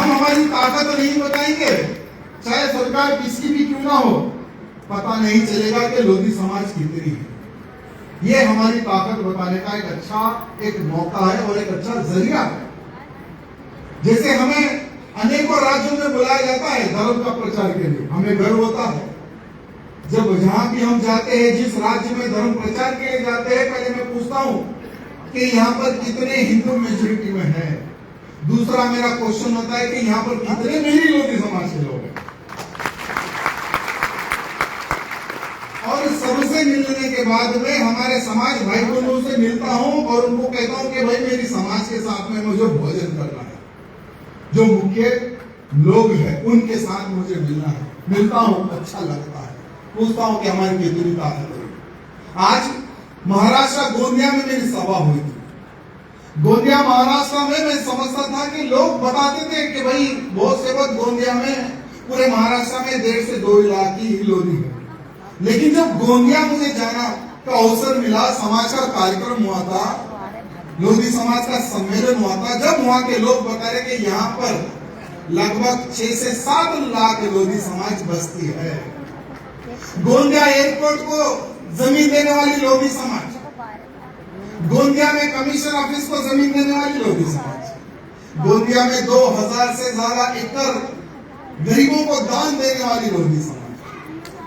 हम हमारी ताकत नहीं बताएंगे, चाहे सरकार किसकी भी क्यों ना हो, पता नहीं चलेगा कि लोधी समाज कितनी है। ये हमारी ताकत बताने का एक मौका है और एक अच्छा जरिया है। जैसे हमें अनेकों राज्यों में बुलाया जाता है धर्म का प्रचार के लिए, हमें गर्व होता है जब जहां भी हम जाते हैं, जिस राज्य में धर्म प्रचार के लिए जाते हैं, पहले मैं पूछता हूं कि यहाँ पर कितने हिंदू मेजोरिटी में है। दूसरा मेरा क्वेश्चन होता है कि यहाँ पर कितने मेरी लोधी समाज के लोग हैं। और सबसे मिलने के बाद में हमारे समाज भाई बहनों से मिलता हूं और उनको कहता हूं कि भाई मेरी समाज के साथ में मुझे भोजन करना है, जो मुख्य लोग हैं उनके साथ मुझे मिलना है। मिलता हूं, अच्छा लगता है, पूछता हूं कि हमारी कितनी ताकत है। आज महाराष्ट्र गोंदिया में मेरी सभा हुई थी। गोंदिया महाराष्ट्र में मैं समझता था कि लोग बताते थे कि भाई बहुत से वक्त गोंदिया में पूरे महाराष्ट्र में 1.5 से 2 लाख की लोधी है। लेकिन जब गोंदिया मुझे जाना का अवसर मिला, समाचार कार्यक्रम हुआ था, लोधी समाज का सम्मेलन हुआ था, जब वहां के लोग बता रहे कि यहाँ पर लगभग 6 से 7 लाख लोधी समाज बसती है। गोंदिया एयरपोर्ट को जमीन देने वाली लोधी समाज, गोंदिया में कमिश्नर ऑफिस को जमीन देने वाली लोधी समाज, गोंदिया में 2000 से ज्यादा एकड़ गरीबों को दान देने वाली लोधी समाज।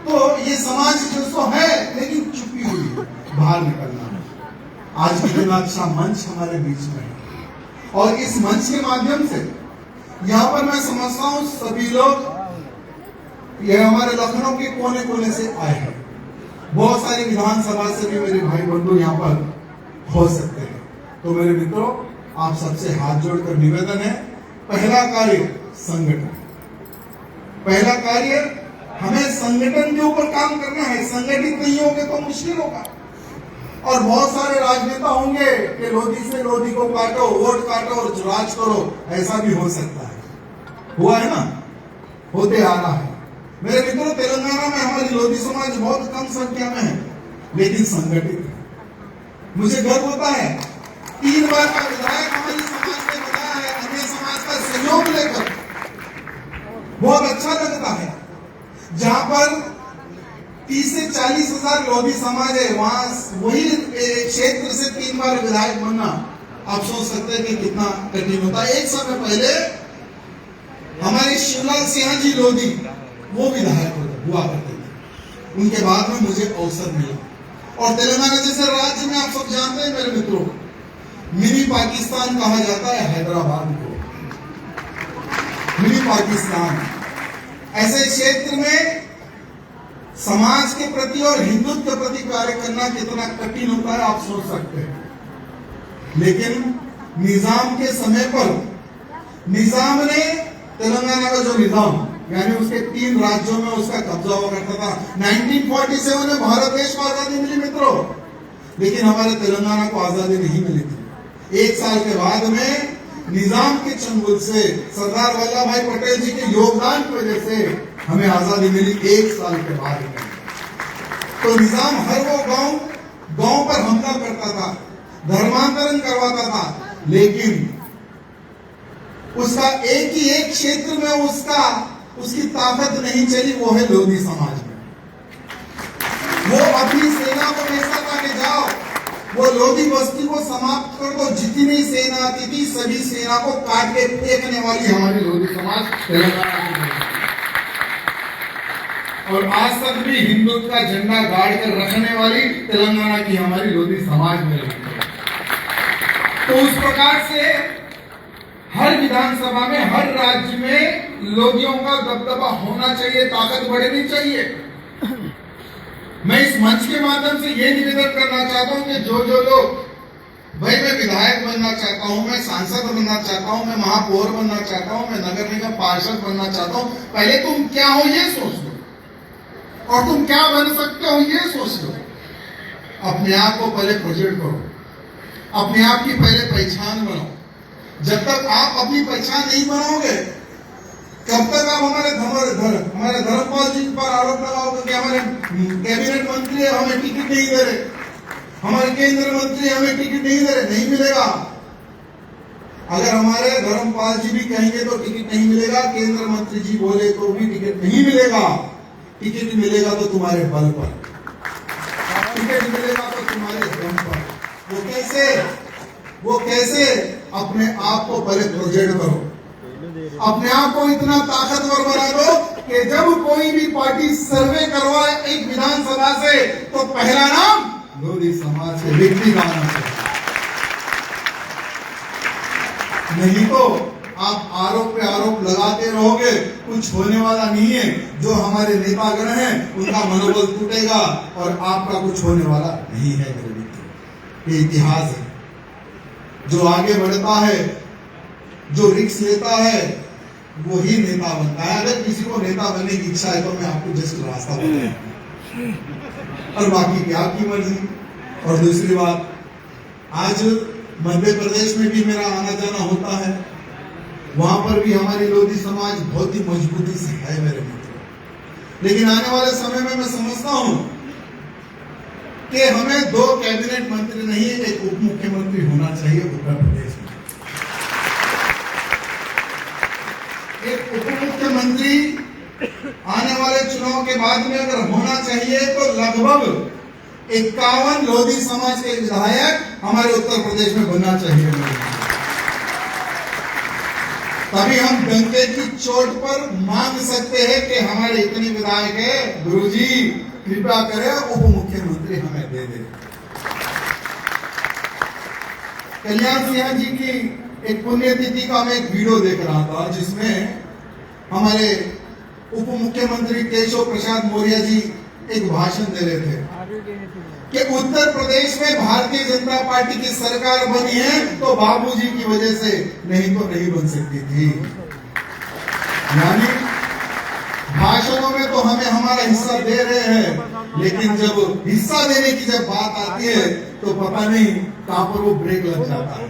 तो ये समाज जो है लेकिन छुपी हुई है, बाहर निकलना है। आज कितना अच्छा मंच हमारे बीच में है और इस मंच के माध्यम से यहाँ पर मैं समझता हूँ सभी लोग, ये हमारे लखनऊ के कोने कोने से आए हैं, बहुत सारी विधानसभा से भी मेरे भाई बंधु यहाँ पर हो सकते हैं। तो मेरे मित्रों, आप सबसे हाथ जोड़कर निवेदन है, पहला कार्य संगठन, पहला कार्य हमें संगठन के ऊपर काम करना है। संगठित नहीं होंगे तो मुश्किल होगा। और बहुत सारे राजनेता होंगे कि लोधी से लोधी को काटो, वोट काटो और राज करो, ऐसा भी हो सकता है, हुआ है ना, होते आ रहा है। मेरे मित्रों, तेलंगाना में हमारी लोधी समाज बहुत कम संख्या में है लेकिन संगठित है। मुझे गर्व होता है, 3 बार का विधायक हमारी समाज ने बताया है, अन्य समाज का सहयोग लेकर। बहुत अच्छा लगता है जहां पर 30 से 40 हजार लोधी समाज है, वहां वही क्षेत्र से 3 बार विधायक बनना, आप सोच सकते हैं कि कितना कठिन होता है। एक समय पहले हमारे शिवलाल सिंह जी लोधी वो विधायक हुआ करते थे, उनके बाद में मुझे अवसर मिला। और तेलंगाना जैसे राज्य में आप सब जानते हैं मेरे मित्रों, मिनी पाकिस्तान कहा जाता है हैदराबाद को, मिनी पाकिस्तान। ऐसे क्षेत्र में समाज के प्रति और हिंदुत्व के प्रति कार्य करना कितना कठिन होता है, आप सोच सकते हैं। लेकिन निजाम के समय पर निजाम ने तेलंगाना का जो निजाम, यानी उसके 3 राज्यों में उसका कब्जा हुआ करता था। 1947 में भारत देश को आजादी मिली मित्रों, लेकिन हमारे तेलंगाना को आजादी नहीं मिली थी। 1 साल के बाद में निजाम के चंगुल से, सरदार वल्लभ भाई पटेल जी के योगदान की वजह से हमें आजादी मिली 1 साल के बाद में। तो निजाम हर वो गांव पर हमला करता था, धर्मांतरण करवाता था, लेकिन उसका एक क्षेत्र में उसकी ताकत नहीं चली, वो है लोधी समाज में। वो अपनी सेना को भेजता था कि जाओ वो लोधी बस्ती को समाप्त कर दो। जितनी सेना आती थी सभी सेना को काट के फेंकने वाली हमारी लोधी समाज तेलंगाना की। और आज तक भी हिंदुत्व का झंडा गाड़ कर रखने वाली तेलंगाना की हमारी लोधी समाज में रहती है। तो उस प्रकार से हर विधानसभा में, हर राज्य में लोधियों का दबदबा होना चाहिए, ताकत बढ़नी चाहिए। मैं इस मंच के माध्यम से ये निवेदन करना चाहता हूं कि जो लोग, भाई मैं विधायक बनना चाहता हूं, मैं सांसद बनना चाहता हूं, मैं महापौर बनना चाहता हूं, मैं नगर निगम पार्षद बनना चाहता हूं, पहले तुम क्या हो ये सोच लो और तुम क्या बन सकते हो ये सोच लो। अपने आप को पहले प्रोजेक्ट करो, अपने आप की पहले पहचान बनाओ। जब तक आप अपनी पहचान नहीं बनाओगे, कब तक आप हमारे धर्मपाल जी पर आरोप लगाओगे कि हमारे कैबिनेट मंत्री हमें टिकट नहीं दे रहे, हमारे केंद्रीय मंत्री हमें टिकट नहीं दे रहे, नहीं मिलेगा। अगर हमारे धर्मपाल जी भी कहेंगे तो टिकट नहीं मिलेगा, केंद्र मंत्री जी बोले तो भी टिकट नहीं मिलेगा। टिकट मिलेगा तो तुम्हारे बल पर, टिकट मिलेगा तो तुम्हारे दम पर। वो कैसे? अपने आप को पहले प्रोजेक्ट करो, अपने आप को इतना ताकतवर बना दो कि जब कोई भी पार्टी सर्वे करवाए एक विधानसभा से तो पहला नाम लोधी समाज के व्यक्ति का आना चाहिए। नहीं तो आप आरोप पे आरोप लगाते रहोगे, कुछ होने वाला नहीं है। जो हमारे नेतागण हैं उनका मनोबल टूटेगा और आपका कुछ होने वाला नहीं है मेरे मित्र। ये इतिहास है। जो आगे बढ़ता है, जो रिस्क लेता है, वो ही नेता बनता है। अगर किसी को नेता बनने की इच्छा है तो मैं आपको जस्ट रास्ता बताऊंगा और बाकी की आपकी मर्जी। और दूसरी बात, आज मध्य प्रदेश में भी मेरा आना जाना होता है, वहां पर भी हमारी लोधी समाज बहुत ही मजबूती से है मेरे मित्र। लेकिन आने वाले समय में मैं समझता हूं कि हमें 2 कैबिनेट मंत्री नहीं, एक उप मुख्यमंत्री होना चाहिए उत्तर प्रदेश में। एक उप मुख्यमंत्री आने वाले चुनाव के बाद में अगर होना चाहिए तो लगभग 51 लोधी समाज के विधायक हमारे उत्तर प्रदेश में बनना चाहिए। तभी हम डंके की चोट पर मांग सकते हैं कि हमारे इतने विधायक है, गुरुजी कृपया करें उप मुख्यमंत्री हमें दे दे। कल्याण सिंह जी की एक पुण्यतिथि का मैं एक वीडियो देख रहा था जिसमें हमारे उप मुख्यमंत्री केशव प्रसाद मौर्य जी एक भाषण दे रहे थे कि उत्तर प्रदेश में भारतीय जनता पार्टी की सरकार बनी है तो बाबूजी की वजह से, नहीं तो नहीं बन सकती थी। यानी भाषणों में तो हमें हमारा हिस्सा दे रहे हैं, लेकिन जब हिस्सा देने की जब बात आती है तो पता नहीं कहां पर वो ब्रेक लग जाता है।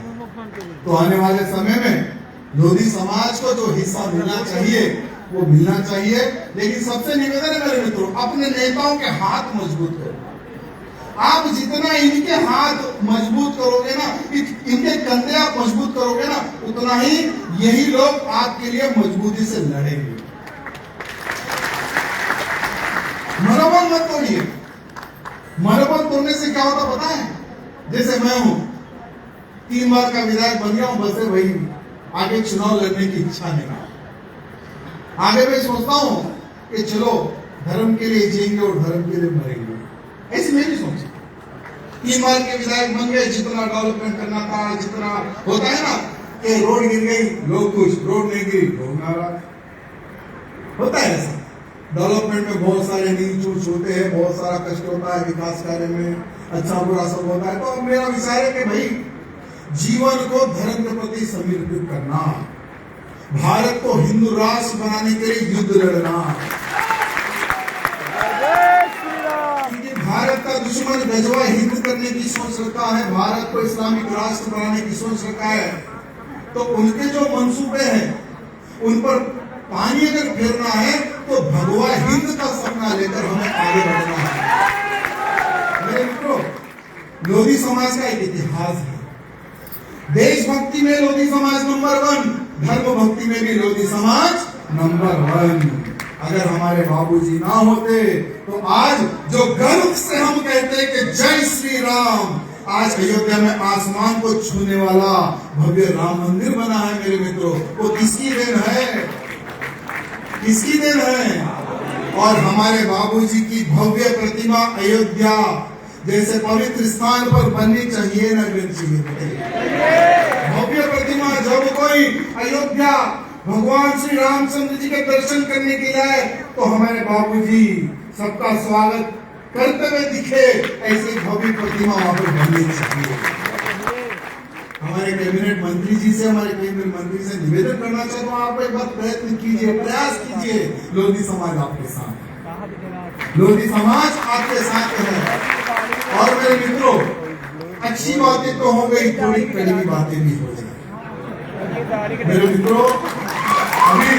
तो आने वाले समय में लोधी समाज को जो हिस्सा मिलना चाहिए वो मिलना चाहिए। लेकिन सबसे निवेदन है मेरे मित्रों, अपने नेताओं के हाथ मजबूत करो। आप जितना इनके हाथ मजबूत करोगे ना, इनके कंधे आप मजबूत करोगे ना, उतना ही यही लोग आपके लिए मजबूती से लड़ेंगे। मनोबल मत तोड़िए। मनोबल तोड़ने से क्या होता पता है? जैसे मैं हूं, 3 बार का विधायक बन गया हूं, बस वही आगे चुनाव लड़ने की इच्छा नहीं। आगे मैं सोचता हूं कि चलो धर्म के लिए जिएंगे और धर्म के लिए मरेंगे, ऐसी मेरी सोच। 3 बार के विधायक बन गए, जितना डेवलपमेंट करना था, जितना होता है ना कि रोड गिर गई लोग खुश, रोड नहीं गिरी लोग नाराज, होता है ऐसा। डेवलपमेंट में बहुत सारे नीच ऊंच होते हैं, बहुत सारा कष्ट होता है, विकास कार्य में अच्छा बुरा सब होता है। तो मेरा विचार है कि भाई जीवन को धर्म के प्रति समर्पित करना, भारत को हिंदू राष्ट्र बनाने के लिए युद्ध लड़ना। भारत का दुश्मन गजवा हिंद करने की सोच रखा है, भारत को इस्लामिक राष्ट्र बनाने की सोच रखा है। तो उनके जो मंसूबे हैं उन पर पानी अगर फेरना है तो भगवा हिंद का सपना लेकर हमें आगे बढ़ना है। मेरे मित्रों, लोधी समाज का एक इतिहास है। देशभक्ति में लोधी समाज नंबर 1, धर्म भक्ति में भी लोधी समाज नंबर 1। अगर हमारे बाबूजी ना होते तो आज जो गर्व से हम कहते हैं कि जय श्री राम, आज अयोध्या में आसमान को छूने वाला भव्य राम मंदिर बना है मेरे मित्रों। वो किसकी देन है? किसकी देन है? और हमारे बाबूजी की भव्य प्रतिमा अयोध्या जैसे पवित्र स्थान पर बननी चाहिए ना बननी चाहिए? भव्य प्रतिमा जब कोई अयोध्या भगवान श्री रामचंद्र जी के दर्शन करने के लिए आए तो हमारे बाबूजी सबका स्वागत करते हुए दिखे, ऐसी भव्य प्रतिमा वहां पर बननी चाहिए। हमारे कैबिनेट मंत्री जी से, हमारे केंद्रीय मंत्री से निवेदन करना चाहता हूँ, आप एक बार प्रयत्न कीजिए, प्रयास कीजिए। लोधी समाज आपके साथ है, लोधी समाज आपके साथ है। और मेरे मित्रों, अच्छी बातें तो हो गई, थोड़ी कड़वी बातें भी हो गई। मेरे मित्रों, अभी